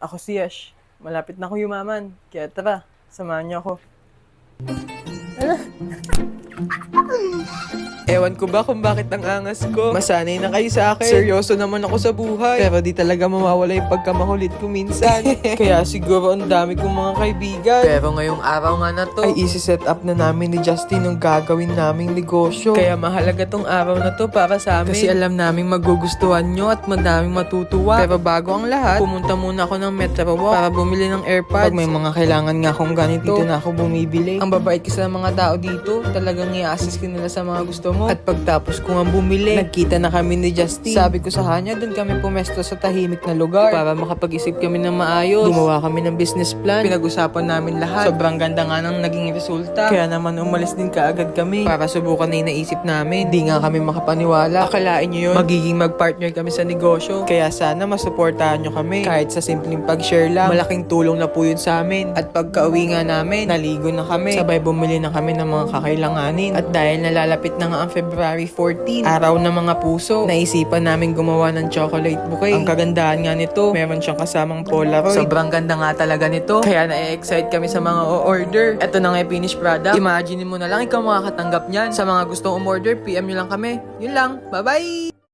Ako si Yash. Malapit na ako yumaman. Kaya tara, samahan niyo ako. Ewan ko ba kung bakit ang angas ko. Masanay na kayo sa akin. Seryoso naman ako sa buhay. Pero di talaga mawawala yung pagkamakulit ko minsan. Kaya siguro ang dami kong mga kaibigan. Pero ngayong araw nga na to, ay isi-set up na namin ni Justin yung gagawin naming negosyo. Kaya mahalaga tong araw na to para sa amin. Kasi alam naming magugustuhan nyo at madaming matutuwa. Pero bago ang lahat, pumunta muna ako ng Metro Walk para bumili ng AirPods. Pag may mga kailangan nga akong ganito, dito na ako bumibili. Ang babait kasi ng mga tao dito, talagang i-assist ka nila sa mga gusto mo. At pagtapos ko nga bumili, nagkita na kami ni Justin. Sabi ko sa kanya, doon kami pumesto sa tahimik na lugar para makapag-isip kami ng maayos. Gumawa kami ng business plan. Pinag-usapan namin lahat. Sobrang ganda nga ng naging resulta. Kaya naman umalis din kaagad kami para subukan na yung naisip namin. Di nga kami makapaniwala. Akalain nyo yun, magiging mag-partner kami sa negosyo. Kaya sana masuportahan nyo kami. Kahit sa simpleng pag-share lang, malaking tulong na po yun sa amin. At pagka-uwi nga namin, naligo na kami. Sabay bumili na kami ng mga kakailanganin. At dahil nalalapit na nga ang February 14, araw ng mga puso, naisipan namin gumawa ng chocolate bouquet. Ang kagandahan nga nito, meron siyang kasamang Polaroid. Sobrang ganda nga talaga nito. Kaya na-excite kami sa mga o-order. Ito na nga yung finished product. Imagine mo na lang ikaw makakatanggap niyan. Sa mga gustong umorder, PM nyo lang kami. Yun lang. Bye-bye!